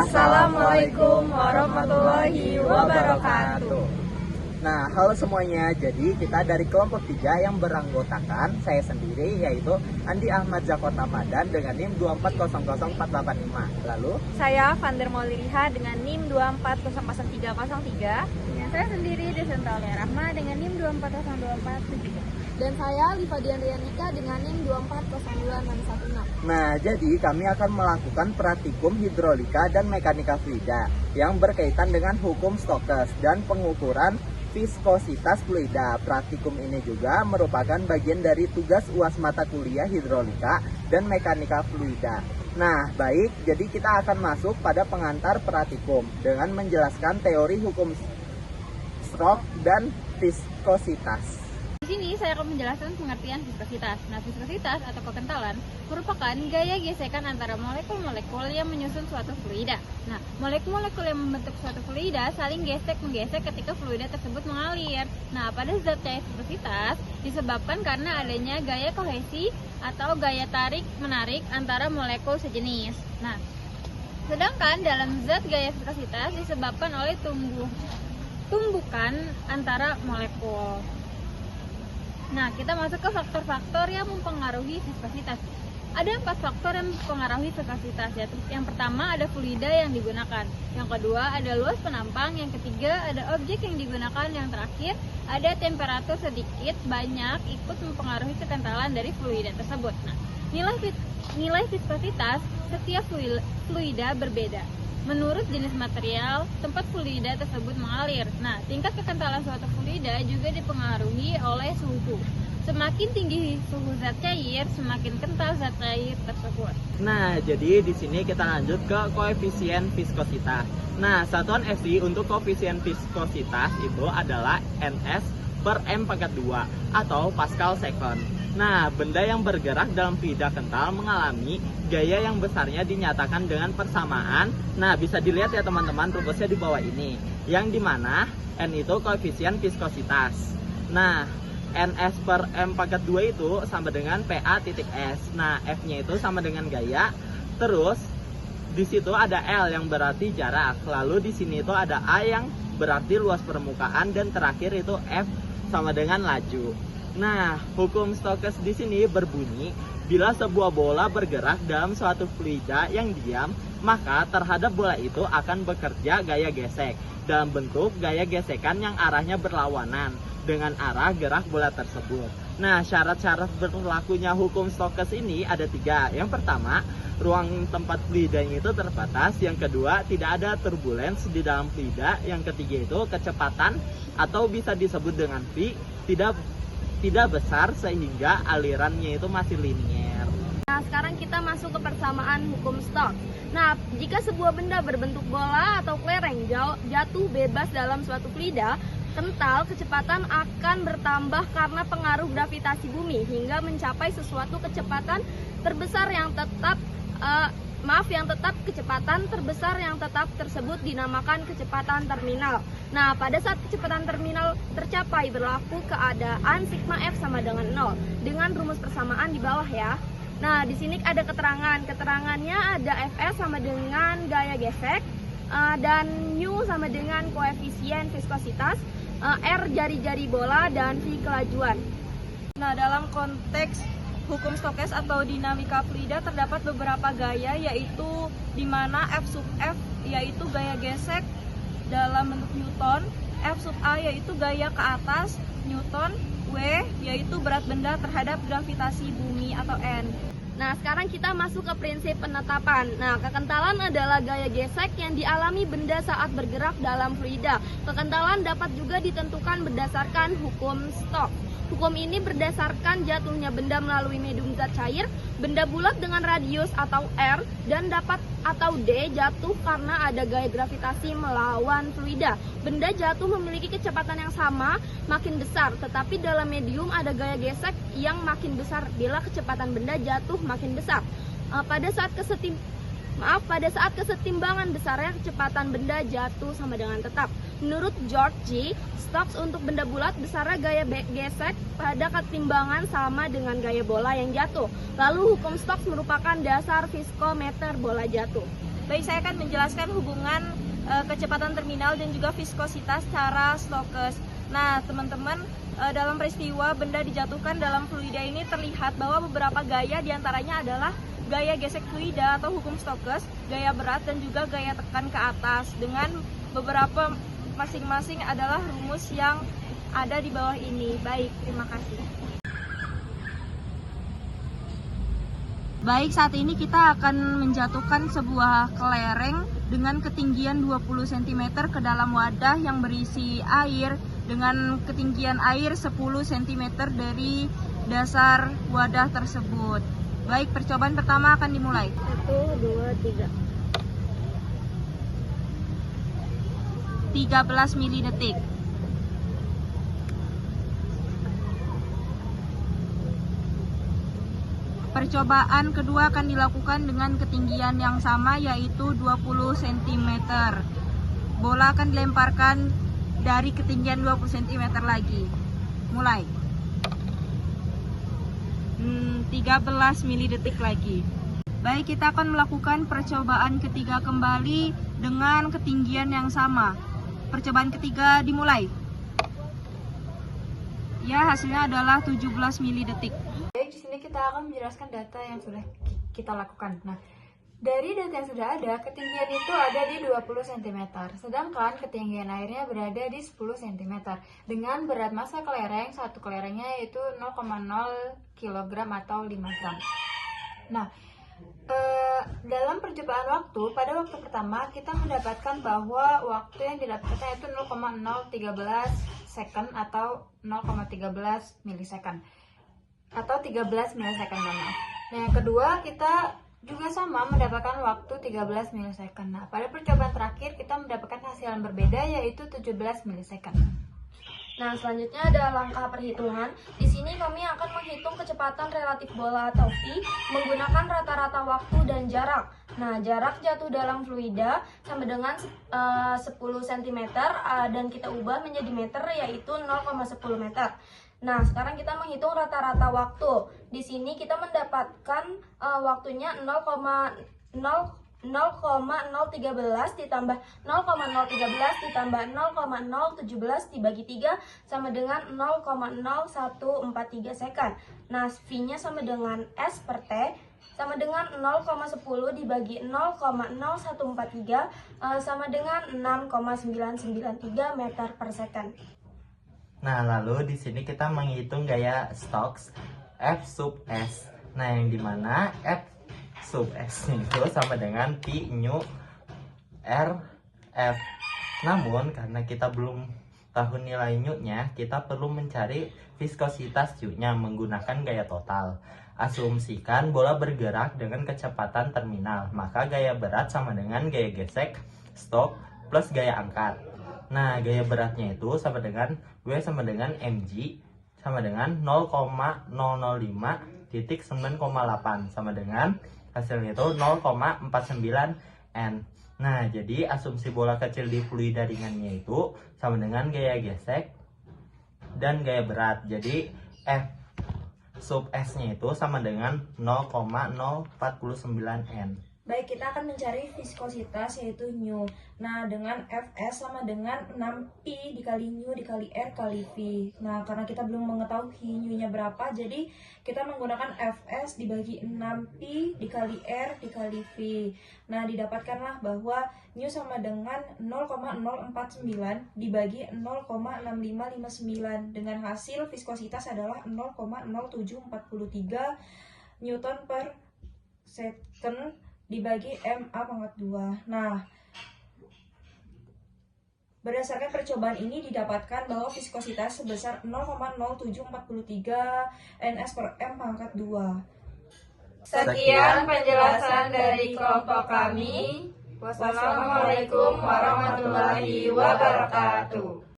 Assalamualaikum warahmatullahi wabarakatuh. Nah, halo semuanya. Jadi kita dari kelompok 3 yang beranggotakan saya sendiri, yaitu Andi Ahmad Zakot Ramadan dengan NIM 2400485. Lalu Saya Vander Mauliriha dengan NIM 2400303. Saya sendiri Desenta Rahma dengan NIM 2402473. Dan saya Liva Diandrianika dengan NIM 2402616. Nah, jadi kami akan melakukan praktikum hidrolika dan mekanika fluida yang berkaitan dengan hukum Stokes dan pengukuran viskositas fluida. Praktikum ini juga merupakan bagian dari tugas UAS mata kuliah hidrolika dan mekanika fluida. Nah, baik, jadi kita akan masuk pada pengantar praktikum dengan menjelaskan teori hukum stroke dan viskositas. Di sini saya akan menjelaskan pengertian viskositas. Nah, viskositas atau kekentalan merupakan gaya gesekan antara molekul-molekul yang menyusun suatu fluida. Nah, molekul-molekul yang membentuk suatu fluida saling gesek-menggesek ketika fluida tersebut mengalir. Nah, pada zat cair viskositas disebabkan karena adanya gaya kohesi atau gaya tarik-menarik antara molekul sejenis. Nah, sedangkan dalam zat gaya viskositas disebabkan oleh tumbukan antara molekul. Nah, kita masuk ke faktor-faktor yang mempengaruhi viskositas. Ada 4 faktor yang mempengaruhi viskositas, yaitu yang pertama ada fluida yang digunakan, yang kedua ada luas penampang, yang ketiga ada objek yang digunakan, yang terakhir ada temperatur sedikit banyak ikut mempengaruhi kekentalan dari fluida tersebut. Nah, nilai viskositas setiap fluida berbeda menurut jenis material tempat fluida tersebut mengalir. Nah, tingkat kekentalan suatu fluida juga dipengaruhi oleh suhu. Semakin tinggi suhu zat cair, semakin kental zat cair tersebut. Nah, jadi di sini kita lanjut ke koefisien viskositas. Nah, satuan FV untuk koefisien viskositas itu adalah Ns per M pangkat 2 atau Pascal second. Nah, benda yang bergerak dalam fluida kental mengalami gaya yang besarnya dinyatakan dengan persamaan. Nah, bisa dilihat ya teman-teman rumusnya di bawah ini, yang dimana N itu koefisien viskositas. Nah, Ns per M pangkat 2 itu sama dengan PA titik S. Nah, F-nya itu sama dengan gaya. Terus di situ ada L yang berarti jarak. Lalu di sini itu ada A yang berarti luas permukaan, dan terakhir itu F sama dengan laju. Nah, hukum Stokes di sini berbunyi, bila sebuah bola bergerak dalam suatu fluida yang diam, maka terhadap bola itu akan bekerja gaya gesek dalam bentuk gaya gesekan yang arahnya berlawanan dengan arah gerak bola tersebut. Nah, syarat-syarat berlakunya hukum Stokes ini ada 3. Yang pertama, ruang tempat fluidanya itu terbatas. Yang kedua, tidak ada turbulens di dalam fluida. Yang ketiga itu kecepatan atau bisa disebut dengan V tidak besar sehingga alirannya itu masih linier. Nah, sekarang kita masuk ke persamaan hukum Stokes. Nah, jika sebuah benda berbentuk bola atau kelereng jatuh bebas dalam suatu fluida kental, kecepatan akan bertambah karena pengaruh gravitasi bumi hingga mencapai sesuatu kecepatan terbesar yang tetap kecepatan terbesar yang tetap tersebut dinamakan kecepatan terminal. Nah, pada saat kecepatan terminal tercapai berlaku keadaan sigma F sama dengan 0 dengan rumus persamaan di bawah ya. Nah, di sini ada keterangan. Keterangannya ada Fs sama dengan gaya gesek, dan U sama dengan koefisien viskositas, R jari-jari bola, dan V kelajuan. Nah, dalam konteks hukum Stokes atau dinamika fluida terdapat beberapa gaya, yaitu di mana F sub F yaitu gaya gesek dalam bentuk Newton, F sub A yaitu gaya ke atas Newton, W yaitu berat benda terhadap gravitasi bumi atau N. Nah, sekarang kita masuk ke prinsip penetapan. Nah, kekentalan adalah gaya gesek yang dialami benda saat bergerak dalam fluida. Kekentalan dapat juga ditentukan berdasarkan hukum Stokes. Hukum ini berdasarkan jatuhnya benda melalui medium zat cair, benda bulat dengan radius atau R, dan dapat atau D jatuh karena ada gaya gravitasi melawan fluida. Benda jatuh memiliki kecepatan yang sama, makin besar, tetapi dalam medium ada gaya gesek yang makin besar bila kecepatan benda jatuh makin besar. Pada saat kesetimbangan besarnya kecepatan benda jatuh sama dengan tetap. Menurut George G. Stokes, untuk benda bulat besarnya gaya gesek pada ketimbangan sama dengan gaya bola yang jatuh. Lalu hukum Stokes merupakan dasar viskometer bola jatuh. Baik, saya akan menjelaskan hubungan kecepatan terminal dan juga viskositas secara Stokes. Nah, teman-teman, dalam peristiwa benda dijatuhkan dalam fluida ini terlihat bahwa beberapa gaya diantaranya adalah gaya gesek fluida atau hukum Stokes, gaya berat, dan juga gaya tekan ke atas, dengan beberapa masing-masing adalah rumus yang ada di bawah ini. Baik, terima kasih. Baik, saat ini kita akan menjatuhkan sebuah kelereng dengan ketinggian 20 cm ke dalam wadah yang berisi air dengan ketinggian air 10 cm dari dasar wadah tersebut. Baik, percobaan pertama akan dimulai. 1, 2, 3. 13 mili-detik. Percobaan kedua akan dilakukan dengan ketinggian yang sama, yaitu 20 cm. Bola akan dilemparkan dari ketinggian 20 cm lagi. Mulai. 13 mili-detik lagi. Baik, kita akan melakukan percobaan ketiga kembali dengan ketinggian yang sama. Percobaan ketiga dimulai. Ya, hasilnya adalah 17 mili-detik. Baik, di sini kita akan menjelaskan data yang sudah kita lakukan. Nah, dari data yang sudah ada, ketinggian itu ada di 20 cm, sedangkan ketinggian airnya berada di 10 cm, dengan berat massa kelereng, satu kelerengnya yaitu 0,0 kg atau 5 gram. Nah, dalam percobaan waktu, pada waktu pertama kita mendapatkan bahwa waktu yang didapatkan itu 0,013 second atau 0,13 milisecond. Atau 13 milisecond, maaf. Nah, yang kedua kita juga sama mendapatkan waktu 13 milisecond. Nah, pada percobaan terakhir kita mendapatkan hasil yang berbeda, yaitu 17 milisecond. Nah, selanjutnya ada langkah perhitungan. Di sini kami akan menghitung kecepatan relatif bola atau V menggunakan rata-rata waktu dan jarak. Nah, jarak jatuh dalam fluida sama dengan 10 cm dan kita ubah menjadi meter, yaitu 0,10 meter. Nah, sekarang kita menghitung rata-rata waktu. Di sini kita mendapatkan waktunya 0,013 ditambah 0,013 ditambah 0,017 dibagi 3 sama dengan 0,0143 second. Nah, V-nya sama dengan S per T sama dengan 0,10 dibagi 0,0143 sama dengan 6,993 meter per second. Nah, lalu di sini kita menghitung gaya Stokes F sub S. Nah, yang dimana F sub S itu sama dengan P nu R F. Namun, karena kita belum tahu nilai nu-nya, kita perlu mencari viskositas U-nya menggunakan gaya total. Asumsikan bola bergerak dengan kecepatan terminal, maka gaya berat sama dengan gaya gesek stok plus gaya angkat. Nah, gaya beratnya itu sama dengan W sama dengan mg sama dengan 0,005.9,8 sama dengan hasilnya itu 0,49 N. Nah, jadi asumsi bola kecil di fluida ringannya itu sama dengan gaya gesek dan gaya berat. Jadi F sub S-nya itu sama dengan 0,049 N. Baik, kita akan mencari viskositas, yaitu nu. Nah, dengan Fs sama dengan 6pi dikali nu dikali R kali V. Nah, karena kita belum mengetahui nu-nya berapa, jadi kita menggunakan Fs dibagi 6pi dikali R dikali V. Nah, didapatkanlah bahwa nu sama dengan 0,049 dibagi 0,6559 dengan hasil viskositas adalah 0,0743 Newton per second dibagi MA pangkat 2. Nah, berdasarkan percobaan ini didapatkan bahwa viskositas sebesar 0,0743 NS per M pangkat 2. Sekian penjelasan dari kelompok kami. Wassalamualaikum warahmatullahi wabarakatuh.